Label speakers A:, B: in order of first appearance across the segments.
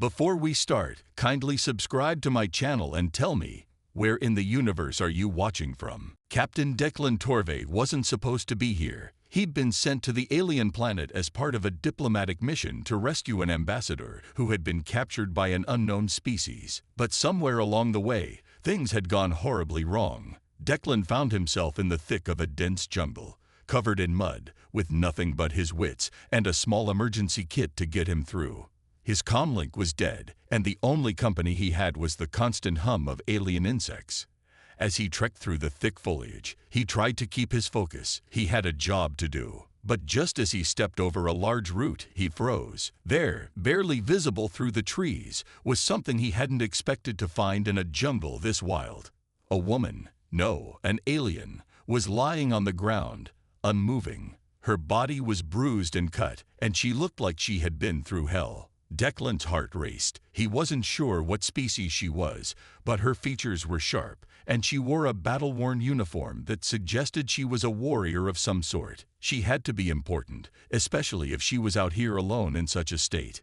A: Before we start, kindly subscribe to my channel and tell me, where in the universe are you watching from? Captain Declan Torvey wasn't supposed to be here. He'd been sent to the alien planet as part of a diplomatic mission to rescue an ambassador who had been captured by an unknown species. But somewhere along the way, things had gone horribly wrong. Declan found himself in the thick of a dense jungle, covered in mud, with nothing but his wits and a small emergency kit to get him through. His comlink was dead, and the only company he had was the constant hum of alien insects. As he trekked through the thick foliage, he tried to keep his focus. He had a job to do. But just as he stepped over a large root, he froze. There, barely visible through the trees, was something he hadn't expected to find in a jungle this wild. A woman, no, an alien, was lying on the ground, unmoving. Her body was bruised and cut, and she looked like she had been through hell. Declan's heart raced. He wasn't sure what species she was, but her features were sharp, and she wore a battle-worn uniform that suggested she was a warrior of some sort. She had to be important, especially if she was out here alone in such a state.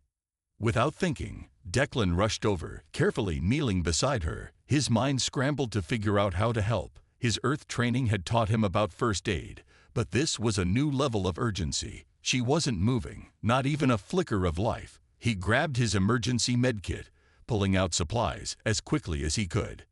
A: Without thinking, Declan rushed over, carefully kneeling beside her. His mind scrambled to figure out how to help. His Earth training had taught him about first aid, but this was a new level of urgency. She wasn't moving, not even a flicker of life. He grabbed his emergency medkit, pulling out supplies as quickly as he could.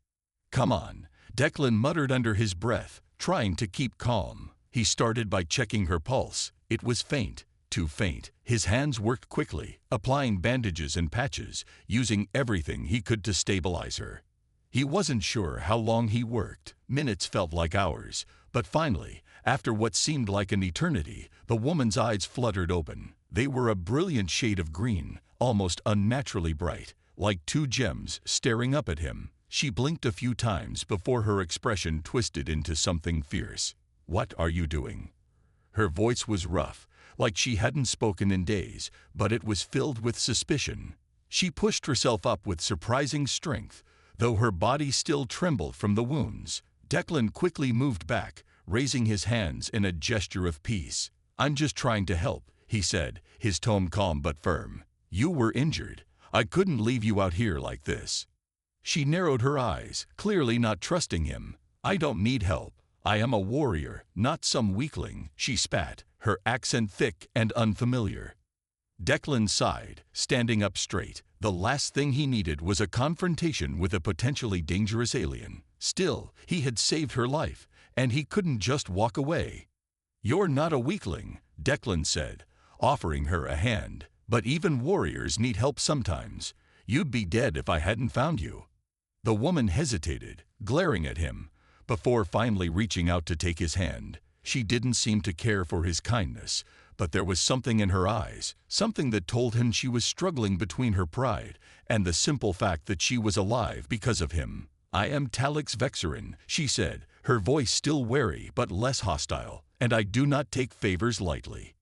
A: "Come on," Declan muttered under his breath, trying to keep calm. He started by checking her pulse. It was faint, too faint. His hands worked quickly, applying bandages and patches, using everything he could to stabilize her. He wasn't sure how long he worked. Minutes felt like hours, but finally, after what seemed like an eternity, the woman's eyes fluttered open. They were a brilliant shade of green, almost unnaturally bright, like two gems staring up at him. She blinked a few times before her expression twisted into something fierce. "What are you doing?" Her voice was rough, like she hadn't spoken in days, but it was filled with suspicion. She pushed herself up with surprising strength, though her body still trembled from the wounds. Declan quickly moved back, raising his hands in a gesture of peace. "I'm just trying to help," he said, his tone calm but firm. "You were injured. I couldn't leave you out here like this." She narrowed her eyes, clearly not trusting him. "I don't need help. I am a warrior, not some weakling," she spat, her accent thick and unfamiliar. Declan sighed, standing up straight. The last thing he needed was a confrontation with a potentially dangerous alien. Still, he had saved her life, and he couldn't just walk away. "You're not a weakling," Declan said, offering her a hand. "But even warriors need help sometimes. You'd be dead if I hadn't found you." The woman hesitated, glaring at him, before finally reaching out to take his hand. She didn't seem to care for his kindness, but there was something in her eyes, something that told him she was struggling between her pride and the simple fact that she was alive because of him. "I am Talix Vexerin," she said, her voice still wary but less hostile, "and I do not take favors lightly."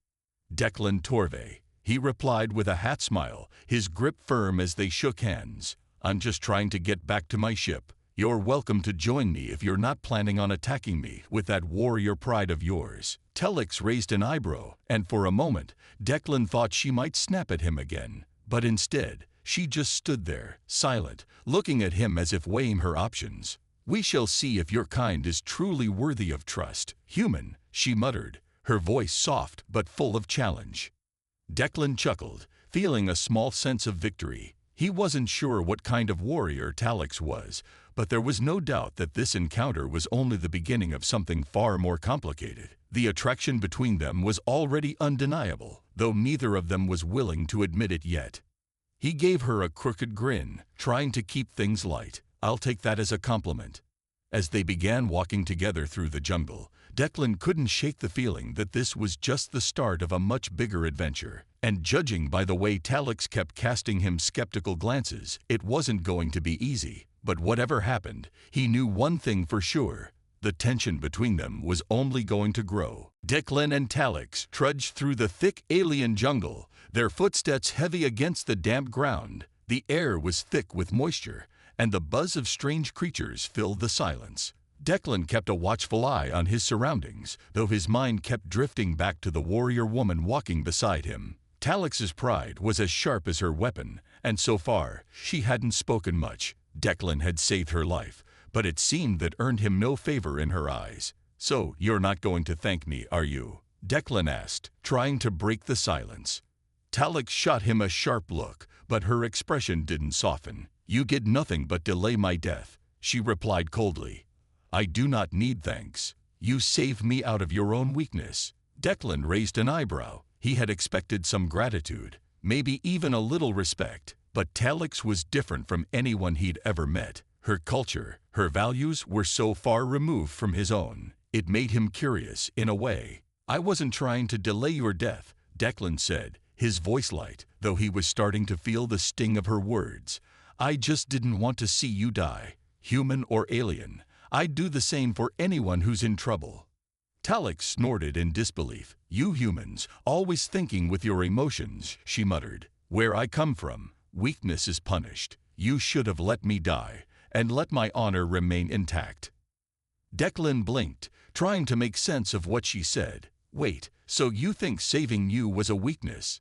A: "Declan Torvey," he replied with a half smile, his grip firm as they shook hands. "I'm just trying to get back to my ship. You're welcome to join me if you're not planning on attacking me with that warrior pride of yours." Talix raised an eyebrow, and for a moment, Declan thought she might snap at him again. But instead, she just stood there, silent, looking at him as if weighing her options. "We shall see if your kind is truly worthy of trust. Human," she muttered, her voice soft but full of challenge. Declan chuckled, feeling a small sense of victory. He wasn't sure what kind of warrior Talix was, but there was no doubt that this encounter was only the beginning of something far more complicated. The attraction between them was already undeniable, though neither of them was willing to admit it yet. He gave her a crooked grin, trying to keep things light. "I'll take that as a compliment." As they began walking together through the jungle, Declan couldn't shake the feeling that this was just the start of a much bigger adventure. And judging by the way Talix kept casting him skeptical glances, it wasn't going to be easy. But whatever happened, he knew one thing for sure. The tension between them was only going to grow. Declan and Talix trudged through the thick alien jungle, their footsteps heavy against the damp ground. The air was thick with moisture, and the buzz of strange creatures filled the silence. Declan kept a watchful eye on his surroundings, though his mind kept drifting back to the warrior woman walking beside him. Talix's pride was as sharp as her weapon, And so far, she hadn't spoken much. Declan had saved her life, but it seemed that earned him no favor in her eyes. "So, you're not going to thank me, are you?" Declan asked, trying to break the silence. Talix shot him a sharp look, but her expression didn't soften. "You get nothing but delay my death," she replied coldly. "I do not need thanks. You saved me out of your own weakness." Declan raised an eyebrow. He had expected some gratitude, maybe even a little respect, but Talix was different from anyone he'd ever met. Her culture, her values were so far removed from his own. It made him curious, in a way. "I wasn't trying to delay your death," Declan said, his voice light, though he was starting to feel the sting of her words. "I just didn't want to see you die, human or alien. I'd do the same for anyone who's in trouble." Talix snorted in disbelief. "You humans, always thinking with your emotions," she muttered. "Where I come from, weakness is punished. You should have let me die, and let my honor remain intact." Declan blinked, trying to make sense of what she said. "Wait, so you think saving you was a weakness?"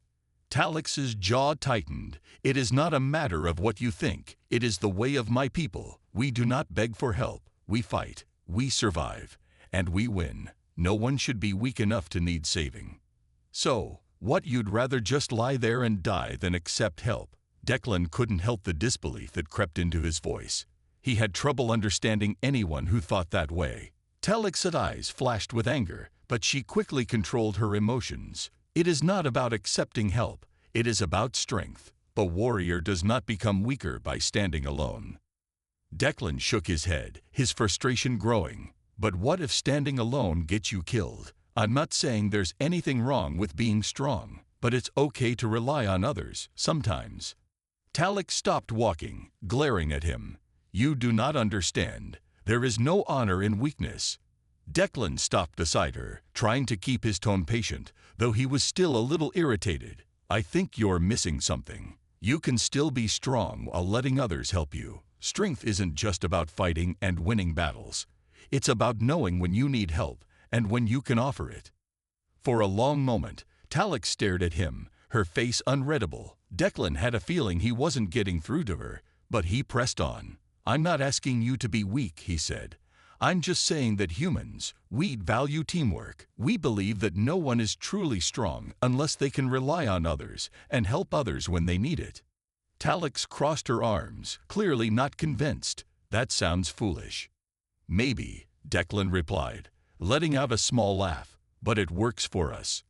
A: Talix's jaw tightened. "It is not a matter of what you think. It is the way of my people. We do not beg for help. We fight, we survive, and we win. No one should be weak enough to need saving." "So, what, you'd rather just lie there and die than accept help?" Declan couldn't help the disbelief that crept into his voice. He had trouble understanding anyone who thought that way. Talix's eyes flashed with anger, but she quickly controlled her emotions. "It is not about accepting help. It is about strength. A warrior does not become weaker by standing alone." Declan shook his head, his frustration growing. "But what if standing alone gets you killed? I'm not saying there's anything wrong with being strong, but it's okay to rely on others, sometimes." Talix stopped walking, glaring at him. "You do not understand. There is no honor in weakness." Declan stopped beside her, trying to keep his tone patient, though he was still a little irritated. "I think you're missing something. You can still be strong while letting others help you. Strength isn't just about fighting and winning battles. It's about knowing when you need help and when you can offer it." For a long moment, Talix stared at him, her face unreadable. Declan had a feeling he wasn't getting through to her, but he pressed on. "I'm not asking you to be weak," he said. "I'm just saying that humans, we value teamwork. We believe that no one is truly strong unless they can rely on others and help others when they need it." Talix crossed her arms, clearly not convinced. "That sounds foolish." "Maybe," Declan replied, letting out a small laugh, "but it works for us."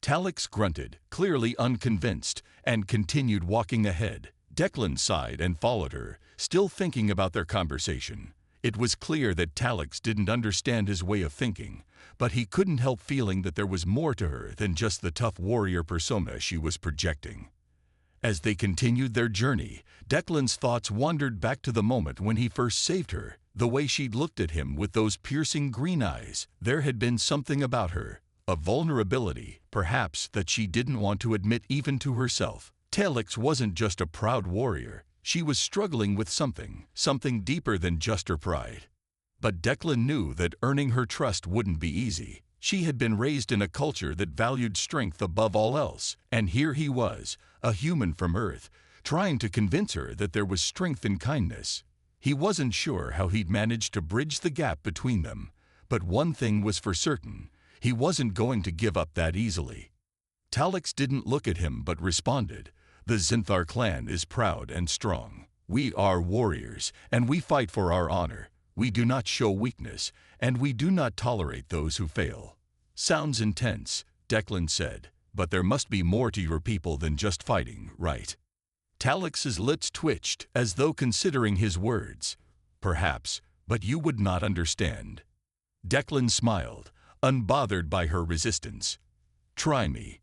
A: Talix grunted, clearly unconvinced, and continued walking ahead. Declan sighed and followed her, still thinking about their conversation. It was clear that Talix didn't understand his way of thinking, but he couldn't help feeling that there was more to her than just the tough warrior persona she was projecting. As they continued their journey, Declan's thoughts wandered back to the moment when he first saved her, the way she'd looked at him with those piercing green eyes. There had been something about her, a vulnerability, perhaps, that she didn't want to admit even to herself. Talix wasn't just a proud warrior. She was struggling with something deeper than just her pride. But Declan knew that earning her trust wouldn't be easy. She had been raised in a culture that valued strength above all else, and here he was, a human from Earth, trying to convince her that there was strength in kindness. He wasn't sure how he'd manage to bridge the gap between them, but one thing was for certain: he wasn't going to give up that easily. Talix didn't look at him but responded. "The Zinthar clan is proud and strong. We are warriors, and we fight for our honor. We do not show weakness, and we do not tolerate those who fail." "Sounds intense," Declan said, "but there must be more to your people than just fighting, right?" Talix's lips twitched, as though considering his words. "Perhaps, but you would not understand." Declan smiled, unbothered by her resistance. "Try me."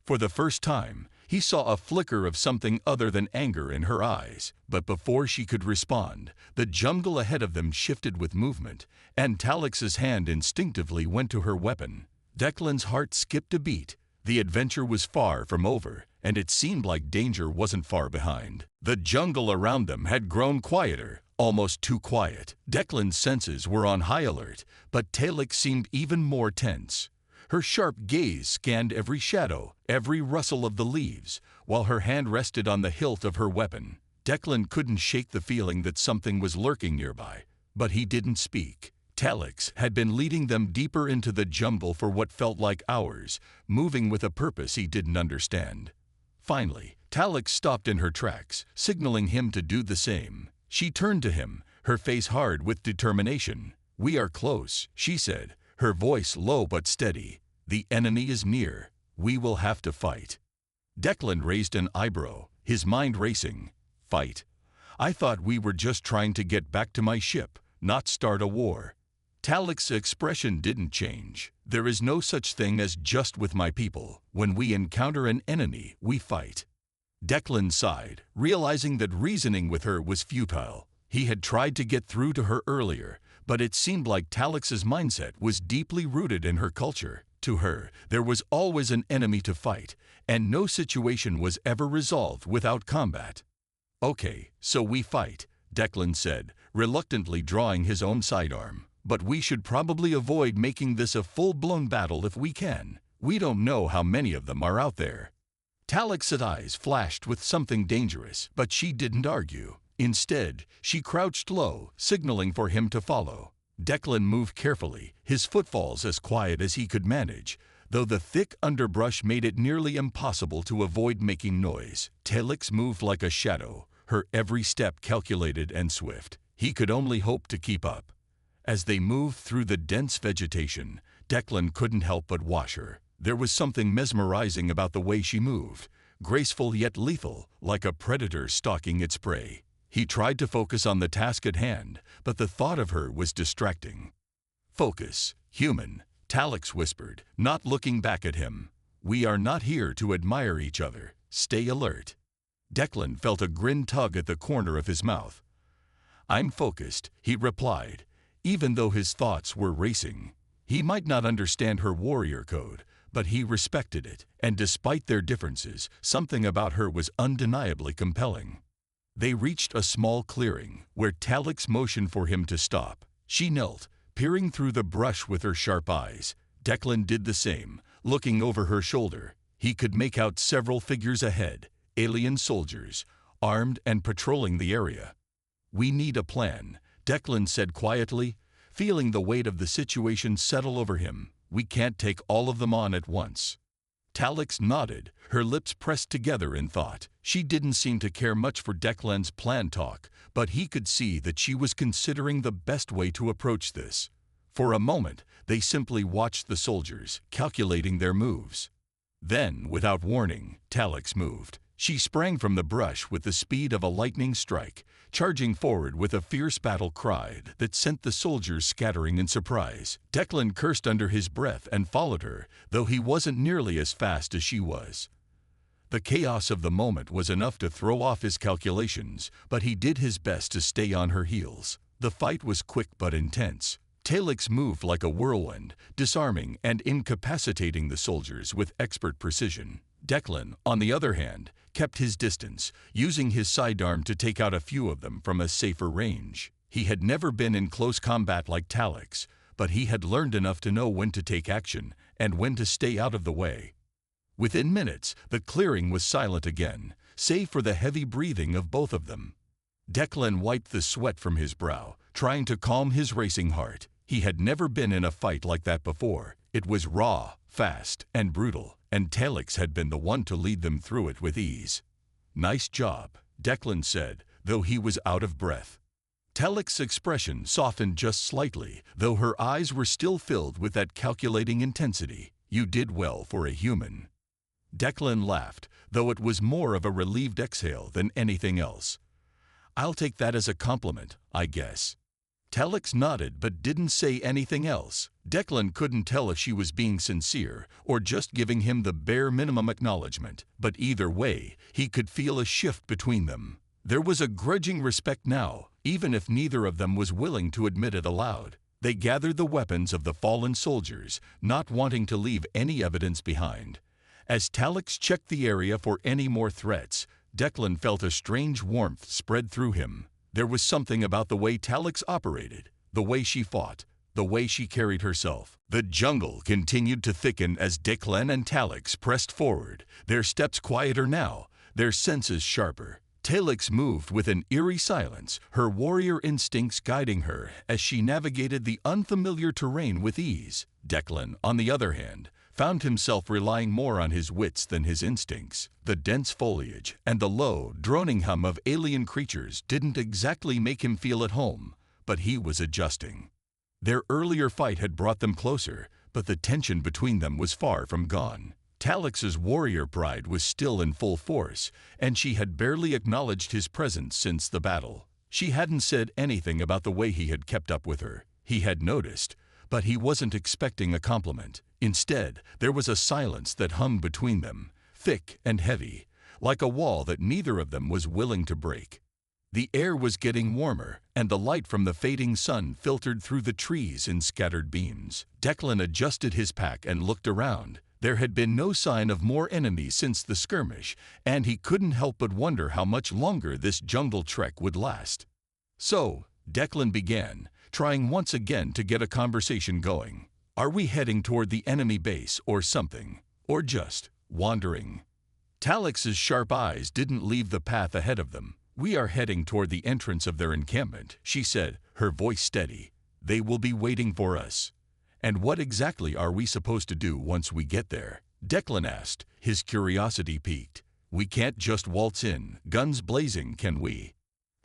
A: For the first time, he saw a flicker of something other than anger in her eyes, but before she could respond, the jungle ahead of them shifted with movement, and Talix's hand instinctively went to her weapon. Declan's heart skipped a beat. The adventure was far from over, and it seemed like danger wasn't far behind. The jungle around them had grown quieter, almost too quiet. Declan's senses were on high alert, but Talix seemed even more tense. Her sharp gaze scanned every shadow, every rustle of the leaves, while her hand rested on the hilt of her weapon. Declan couldn't shake the feeling that something was lurking nearby, but he didn't speak. Talix had been leading them deeper into the jungle for what felt like hours, moving with a purpose he didn't understand. Finally, Talix stopped in her tracks, signaling him to do the same. She turned to him, her face hard with determination. "We are close," she said, her voice low but steady. "The enemy is near. We will have to fight." Declan raised an eyebrow, his mind racing. "Fight? I thought we were just trying to get back to my ship, not start a war." Talix's expression didn't change. "There is no such thing as just with my people. When we encounter an enemy, we fight." Declan sighed, realizing that reasoning with her was futile. He had tried to get through to her earlier, but it seemed like Talix's mindset was deeply rooted in her culture. To her, there was always an enemy to fight, and no situation was ever resolved without combat. "Okay, so we fight," Declan said, reluctantly drawing his own sidearm. "But we should probably avoid making this a full-blown battle if we can. We don't know how many of them are out there." Talix's eyes flashed with something dangerous, but she didn't argue. Instead, she crouched low, signaling for him to follow. Declan moved carefully, his footfalls as quiet as he could manage, though the thick underbrush made it nearly impossible to avoid making noise. Talix moved like a shadow, her every step calculated and swift. He could only hope to keep up. As they moved through the dense vegetation, Declan couldn't help but watch her. There was something mesmerizing about the way she moved, graceful yet lethal, like a predator stalking its prey. He tried to focus on the task at hand, but the thought of her was distracting. "Focus, human," Talix whispered, not looking back at him. "We are not here to admire each other. Stay alert." Declan felt a grin tug at the corner of his mouth. "I'm focused," he replied, even though his thoughts were racing. He might not understand her warrior code, but he respected it, and despite their differences, something about her was undeniably compelling. They reached a small clearing, where Talix motioned for him to stop. She knelt, peering through the brush with her sharp eyes. Declan did the same, looking over her shoulder. He could make out several figures ahead, alien soldiers, armed and patrolling the area. "We need a plan," Declan said quietly, feeling the weight of the situation settle over him. "We can't take all of them on at once." Talix nodded, her lips pressed together in thought. She didn't seem to care much for Declan's planned talk, but he could see that she was considering the best way to approach this. For a moment, they simply watched the soldiers, calculating their moves. Then, without warning, Talix moved. She sprang from the brush with the speed of a lightning strike, charging forward with a fierce battle cry that sent the soldiers scattering in surprise. Declan cursed under his breath and followed her, though he wasn't nearly as fast as she was. The chaos of the moment was enough to throw off his calculations, but he did his best to stay on her heels. The fight was quick but intense. Talix moved like a whirlwind, disarming and incapacitating the soldiers with expert precision. Declan, on the other hand, kept his distance, using his sidearm to take out a few of them from a safer range. He had never been in close combat like Talix, but he had learned enough to know when to take action and when to stay out of the way. Within minutes, the clearing was silent again, save for the heavy breathing of both of them. Declan wiped the sweat from his brow, trying to calm his racing heart. He had never been in a fight like that before. It was raw, fast, and brutal, and Talix had been the one to lead them through it with ease. "Nice job," Declan said, though he was out of breath. Talix's expression softened just slightly, though her eyes were still filled with that calculating intensity. "You did well for a human." Declan laughed, though it was more of a relieved exhale than anything else. "I'll take that as a compliment, I guess." Talix nodded but didn't say anything else. Declan couldn't tell if she was being sincere or just giving him the bare minimum acknowledgement, but either way, he could feel a shift between them. There was a grudging respect now, even if neither of them was willing to admit it aloud. They gathered the weapons of the fallen soldiers, not wanting to leave any evidence behind. As Talix checked the area for any more threats, Declan felt a strange warmth spread through him. There was something about the way Talix operated, the way she fought, the way she carried herself. The jungle continued to thicken as Declan and Talix pressed forward, their steps quieter now, their senses sharper. Talix moved with an eerie silence, her warrior instincts guiding her as she navigated the unfamiliar terrain with ease. Declan, on the other hand, found himself relying more on his wits than his instincts. The dense foliage and the low, droning hum of alien creatures didn't exactly make him feel at home, but he was adjusting. Their earlier fight had brought them closer, but the tension between them was far from gone. Talix's warrior pride was still in full force, and she had barely acknowledged his presence since the battle. She hadn't said anything about the way he had kept up with her. He had noticed, but he wasn't expecting a compliment. Instead, there was a silence that hung between them, thick and heavy, like a wall that neither of them was willing to break. The air was getting warmer, and the light from the fading sun filtered through the trees in scattered beams. Declan adjusted his pack and looked around. There had been no sign of more enemies since the skirmish, and he couldn't help but wonder how much longer this jungle trek would last. So, Declan began, trying once again to get a conversation going. Are we heading toward the enemy base or something? Or just wandering? Talix's sharp eyes didn't leave the path ahead of them. We are heading toward the entrance of their encampment, she said, her voice steady. They will be waiting for us. And what exactly are we supposed to do once we get there? Declan asked, his curiosity piqued. We can't just waltz in, guns blazing, can we?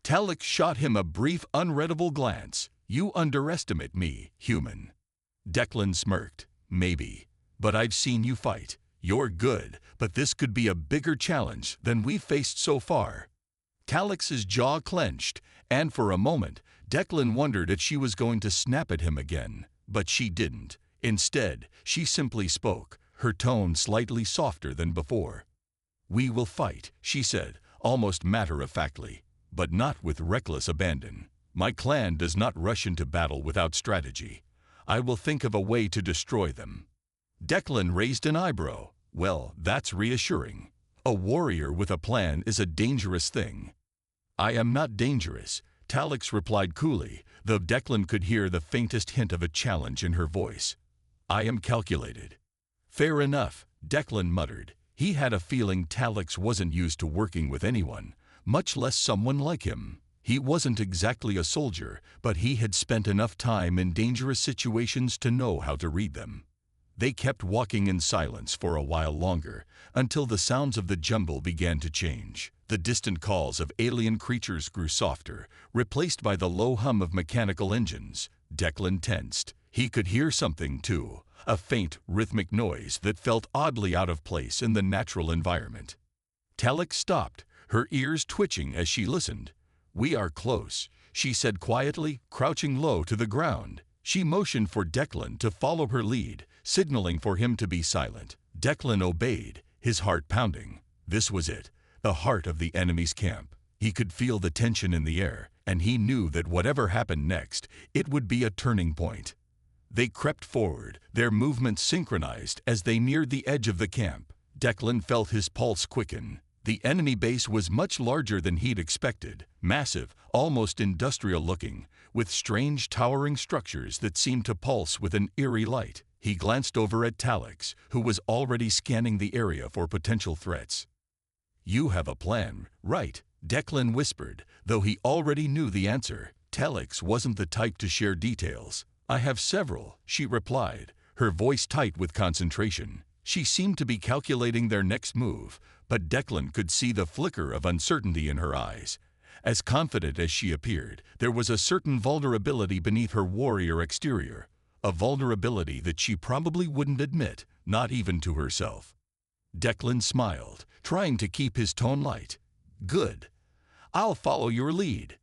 A: Talix shot him a brief, unreadable glance. You underestimate me, human. Declan smirked. Maybe. But I've seen you fight. You're good, but this could be a bigger challenge than we've faced so far. Talix's jaw clenched, and for a moment, Declan wondered if she was going to snap at him again. But she didn't. Instead, she simply spoke, her tone slightly softer than before. We will fight, she said, almost matter-of-factly, but not with reckless abandon. My clan does not rush into battle without strategy. I will think of a way to destroy them. Declan raised an eyebrow. Well, that's reassuring. A warrior with a plan is a dangerous thing. I am not dangerous, Talix replied coolly, though Declan could hear the faintest hint of a challenge in her voice. I am calculated. Fair enough, Declan muttered. He had a feeling Talix wasn't used to working with anyone, much less someone like him. He wasn't exactly a soldier, but he had spent enough time in dangerous situations to know how to read them. They kept walking in silence for a while longer, until the sounds of the jungle began to change. The distant calls of alien creatures grew softer, replaced by the low hum of mechanical engines. Declan tensed. He could hear something, too, a faint, rhythmic noise that felt oddly out of place in the natural environment. Talix stopped, her ears twitching as she listened. We are close, she said quietly, crouching low to the ground. She motioned for Declan to follow her lead, signaling for him to be silent. Declan obeyed, his heart pounding. This was it, the heart of the enemy's camp. He could feel the tension in the air, and he knew that whatever happened next, it would be a turning point. They crept forward, their movements synchronized as they neared the edge of the camp. Declan felt his pulse quicken. The enemy base was much larger than he'd expected, massive, almost industrial-looking, with strange towering structures that seemed to pulse with an eerie light. He glanced over at Talix, who was already scanning the area for potential threats. You have a plan, right? Declan whispered, though he already knew the answer. Talix wasn't the type to share details. I have several, she replied, her voice tight with concentration. She seemed to be calculating their next move, but Declan could see the flicker of uncertainty in her eyes. As confident as she appeared, there was a certain vulnerability beneath her warrior exterior, a vulnerability that she probably wouldn't admit, not even to herself. Declan smiled, trying to keep his tone light. Good. I'll follow your lead.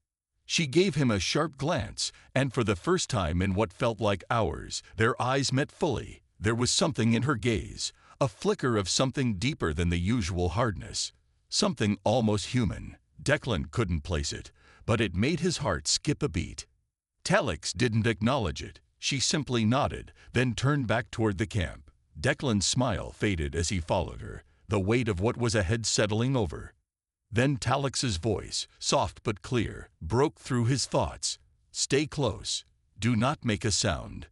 A: She gave him a sharp glance, and for the first time in what felt like hours, their eyes met fully. There was something in her gaze, a flicker of something deeper than the usual hardness, something almost human. Declan couldn't place it, but it made his heart skip a beat. Talix didn't acknowledge it. She simply nodded, then turned back toward the camp. Declan's smile faded as he followed her, the weight of what was ahead settling over. Then Talix's voice, soft but clear, broke through his thoughts. Stay close. Do not make a sound.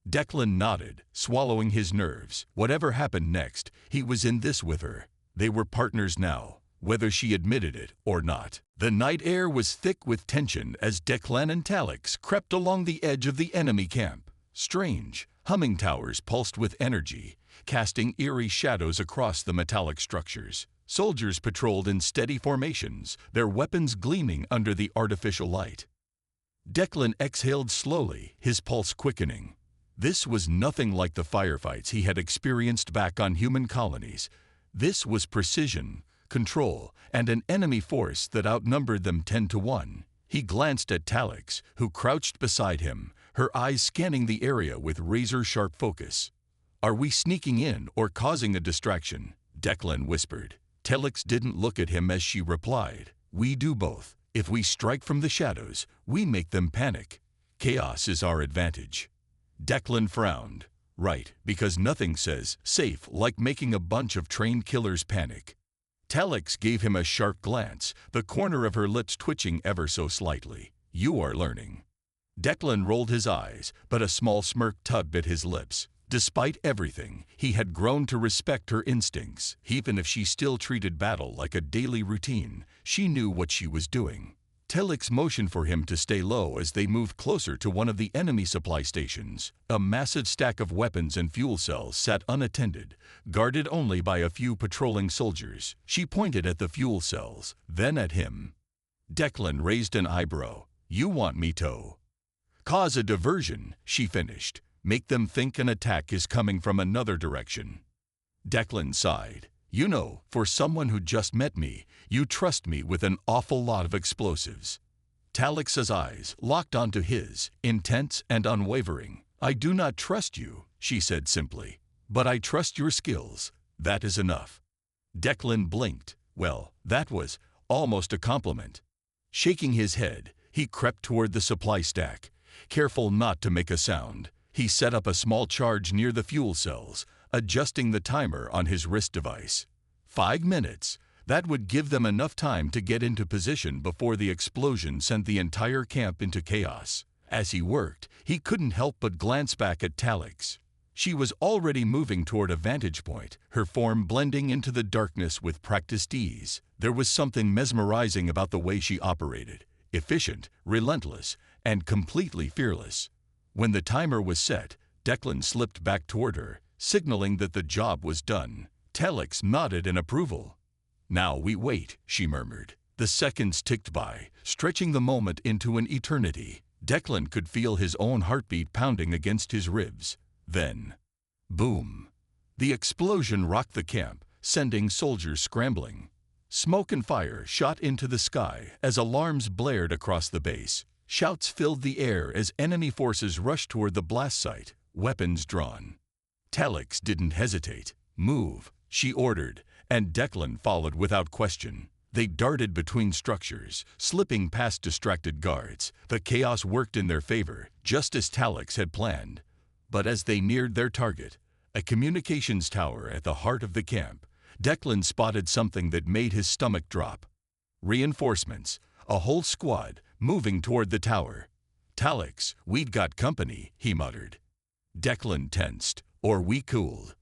A: Declan nodded, swallowing his nerves. Whatever happened next, he was in this with her. They were partners now, whether she admitted it or not. The night air was thick with tension as Declan and Talix crept along the edge of the enemy camp. Strange, humming towers pulsed with energy, casting eerie shadows across the metallic structures. Soldiers patrolled in steady formations, their weapons gleaming under the artificial light. Declan exhaled slowly, his pulse quickening. This was nothing like the firefights he had experienced back on human colonies. This was precision, control, and an enemy force that outnumbered them 10-1. He glanced at Talix, who crouched beside him, her eyes scanning the area with razor-sharp focus. "Are we sneaking in or causing a distraction?" Declan whispered. Talix didn't look at him as she replied. "We do both. If we strike from the shadows, we make them panic. Chaos is our advantage." Declan frowned. Right, because nothing says safe like making a bunch of trained killers panic. Talix gave him a sharp glance, the corner of her lips twitching ever so slightly. "You are learning." Declan rolled his eyes, but a small smirk tugged at his lips. Despite everything, he had grown to respect her instincts. Even if she still treated battle like a daily routine, she knew what she was doing. Talix motioned for him to stay low as they moved closer to one of the enemy supply stations. A massive stack of weapons and fuel cells sat unattended, guarded only by a few patrolling soldiers. She pointed at the fuel cells, then at him. Declan raised an eyebrow. "You want me to cause a diversion," she finished. "Make them think an attack is coming from another direction." Declan sighed. "You know, for someone who just met me, you trust me with an awful lot of explosives." Talix's eyes locked onto his, intense and unwavering. "I do not trust you," she said simply, "but I trust your skills. That is enough." Declan blinked. Well, that was almost a compliment. Shaking his head, he crept toward the supply stack, careful not to make a sound. He set up a small charge near the fuel cells, adjusting the timer on his wrist device. 5 minutes. That would give them enough time to get into position before the explosion sent the entire camp into chaos. As he worked, he couldn't help but glance back at Talix. She was already moving toward a vantage point, her form blending into the darkness with practiced ease. There was something mesmerizing about the way she operated. Efficient, relentless, and completely fearless. When the timer was set, Declan slipped back toward her, signaling that the job was done. Talix nodded in approval. "Now we wait," she murmured. The seconds ticked by, stretching the moment into an eternity. Declan could feel his own heartbeat pounding against his ribs. Then, boom! The explosion rocked the camp, sending soldiers scrambling. Smoke and fire shot into the sky as alarms blared across the base. Shouts filled the air as enemy forces rushed toward the blast site, weapons drawn. Talix didn't hesitate. "Move," she ordered, and Declan followed without question. They darted between structures, slipping past distracted guards. The chaos worked in their favor, just as Talix had planned. But as they neared their target, a communications tower at the heart of the camp, Declan spotted something that made his stomach drop. Reinforcements, a whole squad, moving toward the tower. "Talix, we'd got company," he muttered. Declan tensed, or we cooled.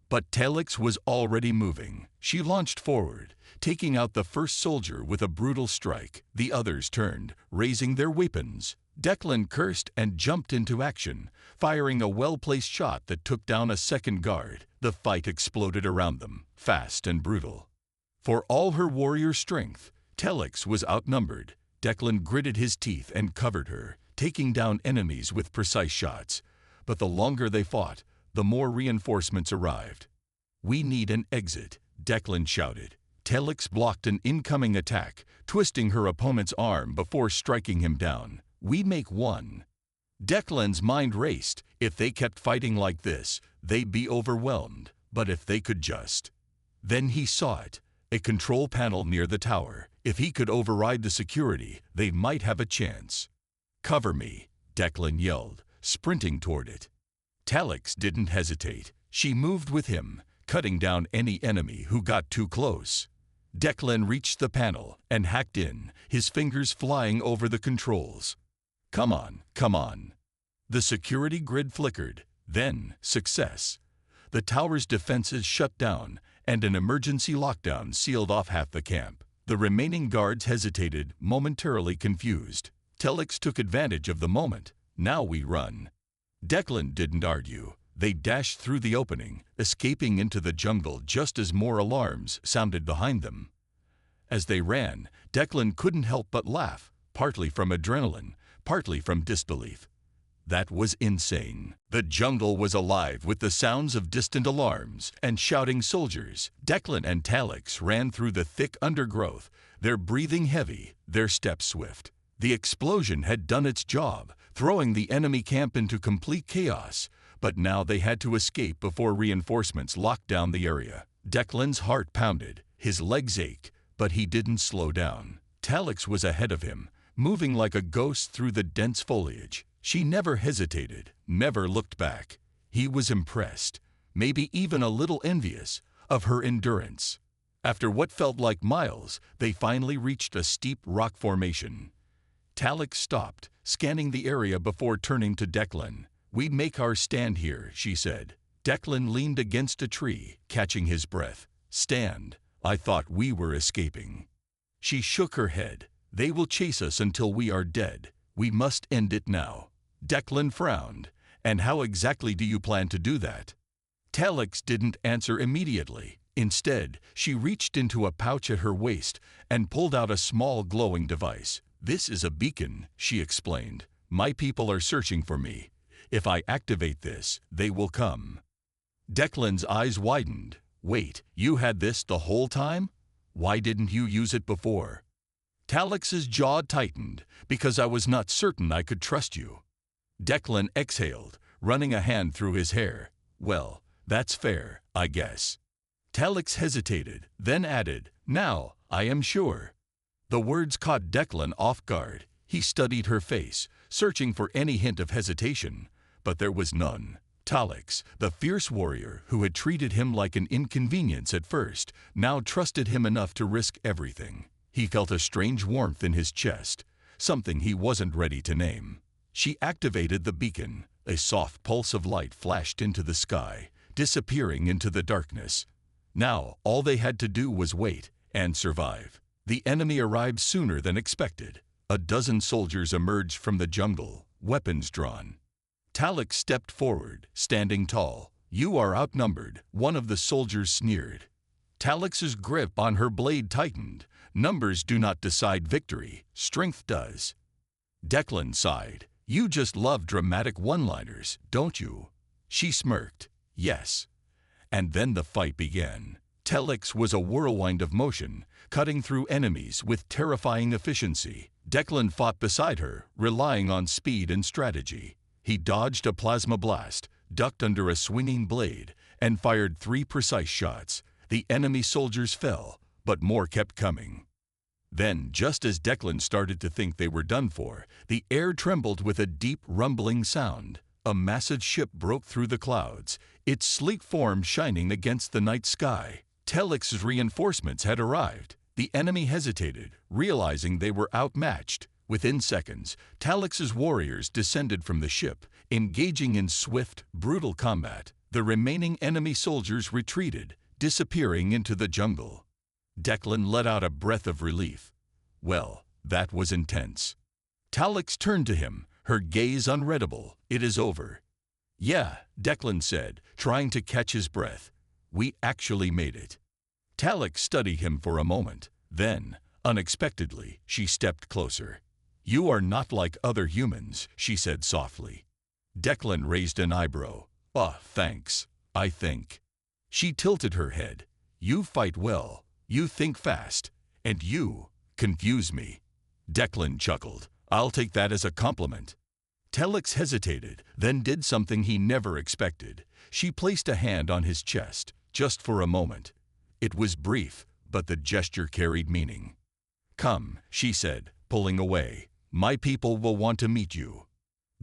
A: But Talix was already moving. She launched forward, taking out the first soldier with a brutal strike. The others turned, raising their weapons. Declan cursed and jumped into action, firing a well-placed shot that took down a second guard. The fight exploded around them, fast and brutal. For all her warrior strength, Talix was outnumbered. Declan gritted his teeth and covered her, taking down enemies with precise shots. But the longer they fought, the more reinforcements arrived. "We need an exit," Declan shouted. Talix blocked an incoming attack, twisting her opponent's arm before striking him down. "We make one." Declan's mind raced. If they kept fighting like this, they'd be overwhelmed. But if they could just... Then he saw it, a control panel near the tower. If he could override the security, they might have a chance. "Cover me," Declan yelled, sprinting toward it. Talix didn't hesitate. She moved with him, cutting down any enemy who got too close. Declan reached the panel and hacked in, his fingers flying over the controls. Come on, come on." The security grid flickered. Then, success. The tower's defenses shut down, and an emergency lockdown sealed off half the camp. The remaining guards hesitated, momentarily confused. Telex took advantage of the moment. Now we run. Declan didn't argue. They dashed through the opening, escaping into the jungle just as more alarms sounded behind them. As they ran, Declan couldn't help but laugh, partly from adrenaline, partly from disbelief. That was insane. The jungle was alive with the sounds of distant alarms and shouting soldiers. Declan and Talix ran through the thick undergrowth, their breathing heavy, their steps swift. The explosion had done its job, throwing the enemy camp into complete chaos, but now they had to escape before reinforcements locked down the area. Declan's heart pounded, his legs ached, but he didn't slow down. Talix was ahead of him, moving like a ghost through the dense foliage. She never hesitated, never looked back. He was impressed, maybe even a little envious, of her endurance. After what felt like miles, they finally reached a steep rock formation. Talix stopped, scanning the area before turning to Declan. "We make our stand here," she said. Declan leaned against a tree, catching his breath. "Stand? I thought we were escaping." She shook her head. "They will chase us until we are dead. We must end it now." Declan frowned. "And how exactly do you plan to do that?" Talix didn't answer immediately. Instead, she reached into a pouch at her waist and pulled out a small glowing device. "This is a beacon," she explained. "My people are searching for me. If I activate this, they will come." Declan's eyes widened. "Wait, you had this the whole time? Why didn't you use it before?" Talix's jaw tightened. "Because I was not certain I could trust you." Declan exhaled, running a hand through his hair. "Well, that's fair, I guess." Talix hesitated, then added, "Now, I am sure." The words caught Declan off guard. He studied her face, searching for any hint of hesitation, but there was none. Talix, the fierce warrior who had treated him like an inconvenience at first, now trusted him enough to risk everything. He felt a strange warmth in his chest, something he wasn't ready to name. She activated the beacon. A soft pulse of light flashed into the sky, disappearing into the darkness. Now, all they had to do was wait and survive. The enemy arrived sooner than expected. A dozen soldiers emerged from the jungle, weapons drawn. Talix stepped forward, standing tall. "You are outnumbered," one of the soldiers sneered. Talix's grip on her blade tightened. "Numbers do not decide victory, strength does." Declan sighed. "You just love dramatic one-liners, don't you?" She smirked. "Yes." And then the fight began. Talix was a whirlwind of motion, cutting through enemies with terrifying efficiency. Declan fought beside her, relying on speed and strategy. He dodged a plasma blast, ducked under a swinging blade, and fired 3 precise shots. The enemy soldiers fell, but more kept coming. Then, just as Declan started to think they were done for, the air trembled with a deep, rumbling sound. A massive ship broke through the clouds, its sleek form shining against the night sky. Talix's reinforcements had arrived. The enemy hesitated, realizing they were outmatched. Within seconds, Talix's warriors descended from the ship, engaging in swift, brutal combat. The remaining enemy soldiers retreated, disappearing into the jungle. Declan let out a breath of relief. Well, that was intense. Talix turned to him, her gaze unreadable. "It is over." "Yeah," Declan said, trying to catch his breath. "We actually made it." Talix studied him for a moment. Then, unexpectedly, she stepped closer. "You are not like other humans," she said softly. Declan raised an eyebrow. "Ah, thanks, I think." She tilted her head. "You fight well, you think fast, and you confuse me." Declan chuckled. "I'll take that as a compliment." Talix hesitated, then did something he never expected. She placed a hand on his chest, just for a moment. It was brief, but the gesture carried meaning. "Come," she said, pulling away. "My people will want to meet you."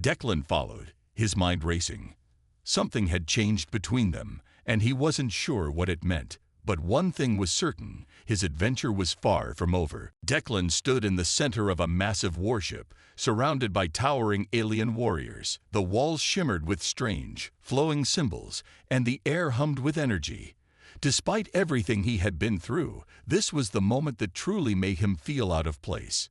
A: Declan followed, his mind racing. Something had changed between them, and he wasn't sure what it meant, But one thing was certain, his adventure was far from over. Declan stood in the center of a massive warship, surrounded by towering alien warriors. The walls shimmered with strange, flowing symbols, and the air hummed with energy. Despite everything he had been through, this was the moment that truly made him feel out of place.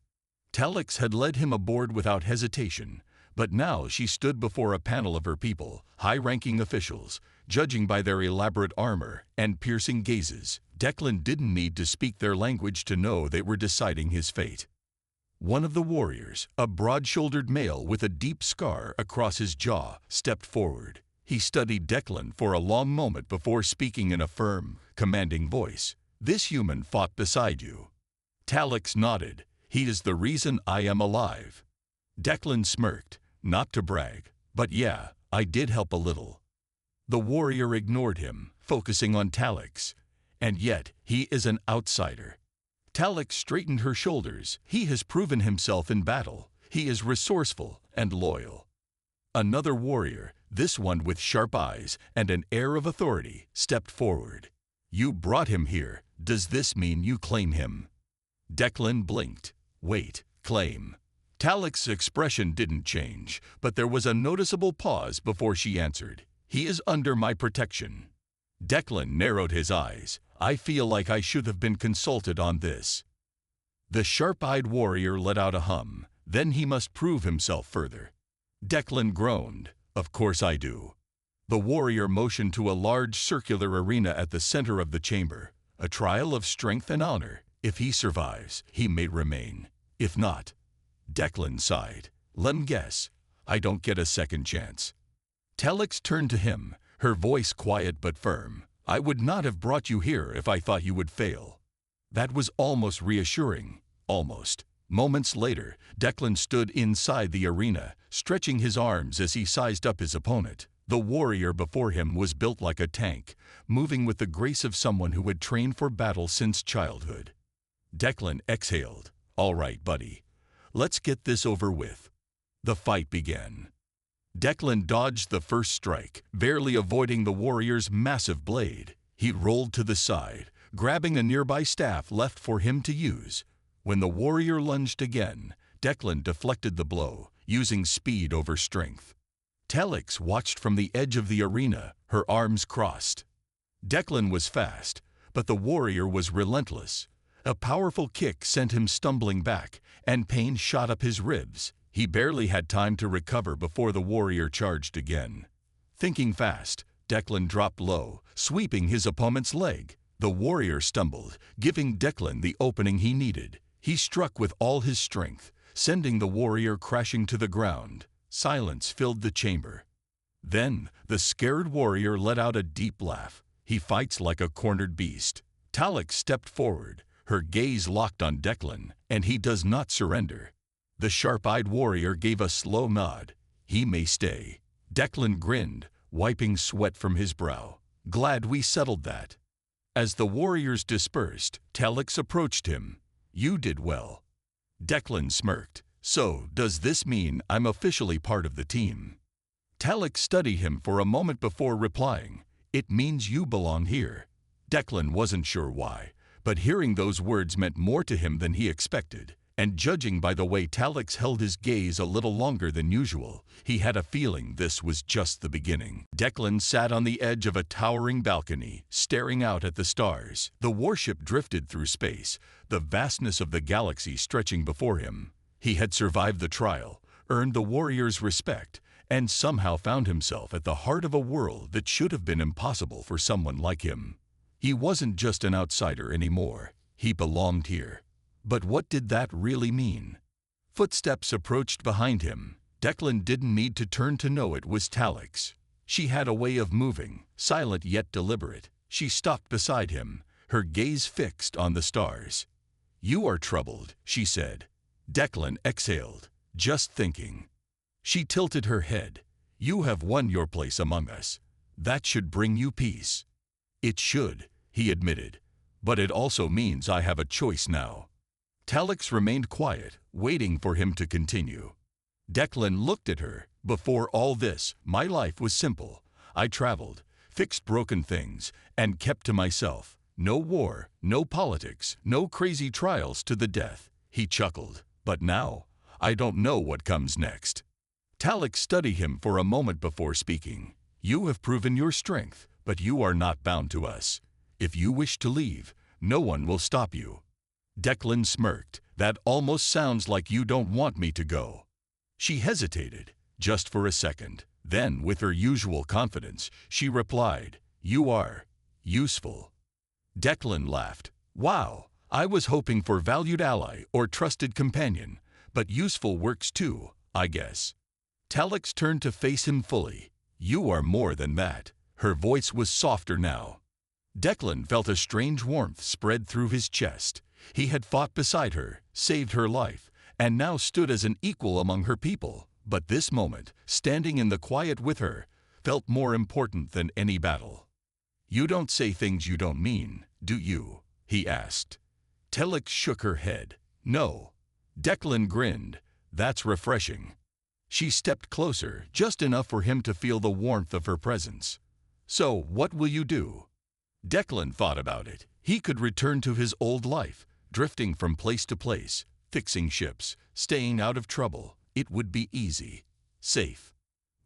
A: Talix had led him aboard without hesitation, but now she stood before a panel of her people, high-ranking officials, judging by their elaborate armor and piercing gazes. Declan didn't need to speak their language to know they were deciding his fate. One of the warriors, a broad-shouldered male with a deep scar across his jaw, stepped forward. He studied Declan for a long moment before speaking in a firm, commanding voice. "This human fought beside you." Talix nodded. "He is the reason I am alive." Declan smirked, not to brag, but yeah, I did help a little. The warrior ignored him, focusing on Talix. And yet, he is an outsider. Talix straightened her shoulders. He has proven himself in battle. He is resourceful and loyal. Another warrior, this one with sharp eyes and an air of authority, stepped forward. "You brought him here. Does this mean you claim him?" Declan blinked. "Wait, claim?" Talix's expression didn't change, but there was a noticeable pause before she answered. "He is under my protection." Declan narrowed his eyes. "I feel like I should have been consulted on this." The sharp-eyed warrior let out a hum. Then he must prove himself further. Declan groaned. "Of course I do." The warrior motioned to a large circular arena at the center of the chamber. "A trial of strength and honor. If he survives, he may remain. If not..." Declan sighed. "Lem guess. I don't get a second chance." Talix turned to him, her voice quiet but firm. "I would not have brought you here if I thought you would fail." That was almost reassuring. Almost. Moments later, Declan stood inside the arena, stretching his arms as he sized up his opponent. The warrior before him was built like a tank, moving with the grace of someone who had trained for battle since childhood. Declan exhaled. "All right, buddy. Let's get this over with." The fight began. Declan dodged the first strike, barely avoiding the warrior's massive blade. He rolled to the side, grabbing a nearby staff left for him to use. When the warrior lunged again, Declan deflected the blow, using speed over strength. Talix watched from the edge of the arena, her arms crossed. Declan was fast, but the warrior was relentless. A powerful kick sent him stumbling back, and pain shot up his ribs. He barely had time to recover before the warrior charged again. Thinking fast, Declan dropped low, sweeping his opponent's leg. The warrior stumbled, giving Declan the opening he needed. He struck with all his strength, sending the warrior crashing to the ground. Silence filled the chamber. Then, the scared warrior let out a deep laugh. He fights like a cornered beast. Talix stepped forward, her gaze locked on Declan, and he does not surrender. The sharp-eyed warrior gave a slow nod. "He may stay." Declan grinned, wiping sweat from his brow. "Glad we settled that." As the warriors dispersed, Talix approached him. "You did well." Declan smirked. "So, does this mean I'm officially part of the team?" Talix studied him for a moment before replying. "It means you belong here." Declan wasn't sure why, but hearing those words meant more to him than he expected. And judging by the way Talix held his gaze a little longer than usual, he had a feeling this was just the beginning. Declan sat on the edge of a towering balcony, staring out at the stars. The warship drifted through space, the vastness of the galaxy stretching before him. He had survived the trial, earned the warrior's respect, and somehow found himself at the heart of a world that should have been impossible for someone like him. He wasn't just an outsider anymore. He belonged here. But what did that really mean? Footsteps approached behind him. Declan didn't need to turn to know it was Talix. She had a way of moving, silent yet deliberate. She stopped beside him, her gaze fixed on the stars. "You are troubled," she said. Declan exhaled. "Just thinking." She tilted her head. "You have won your place among us. That should bring you peace." "It should," he admitted. "But it also means I have a choice now." Talix remained quiet, waiting for him to continue. Declan looked at her. "Before all this, my life was simple. I traveled, fixed broken things, and kept to myself. No war, no politics, no crazy trials to the death. He chuckled. But now, I don't know what comes next. Talix studied him for a moment before speaking. You have proven your strength, but you are not bound to us. If you wish to leave, no one will stop you. Declan smirked. That almost sounds like you don't want me to go. She hesitated, just for a second. Then, with her usual confidence, she replied, You are useful. Declan laughed. Wow, I was hoping for valued ally or trusted companion, but useful works too, I guess. Talix turned to face him fully. You are more than that. Her voice was softer now. Declan felt a strange warmth spread through his chest. He had fought beside her, saved her life, and now stood as an equal among her people. But this moment, standing in the quiet with her, felt more important than any battle. You don't say things you don't mean, do you? He asked. Talix shook her head. No. Declan grinned. That's refreshing. She stepped closer, just enough for him to feel the warmth of her presence. So, what will you do? Declan thought about it. He could return to his old life, drifting from place to place, fixing ships, staying out of trouble. It would be easy, safe.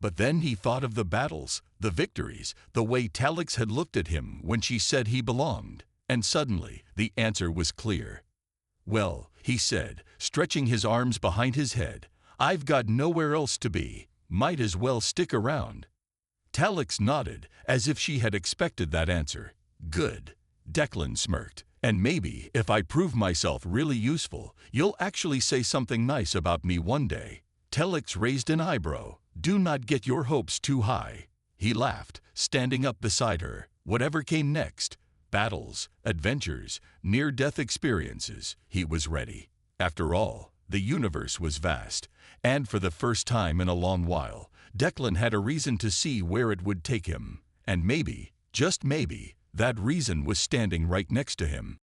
A: But then he thought of the battles, the victories, the way Talix had looked at him when she said he belonged. And suddenly, the answer was clear. Well, he said, stretching his arms behind his head, I've got nowhere else to be. Might as well stick around. Talix nodded, as if she had expected that answer. Good. Declan smirked. And maybe, if I prove myself really useful, you'll actually say something nice about me one day. Talix raised an eyebrow. Do not get your hopes too high. He laughed, standing up beside her. Whatever came next, battles, adventures, near-death experiences, he was ready. After all, the universe was vast, and for the first time in a long while, Declan had a reason to see where it would take him. And maybe, just maybe, that reason was standing right next to him.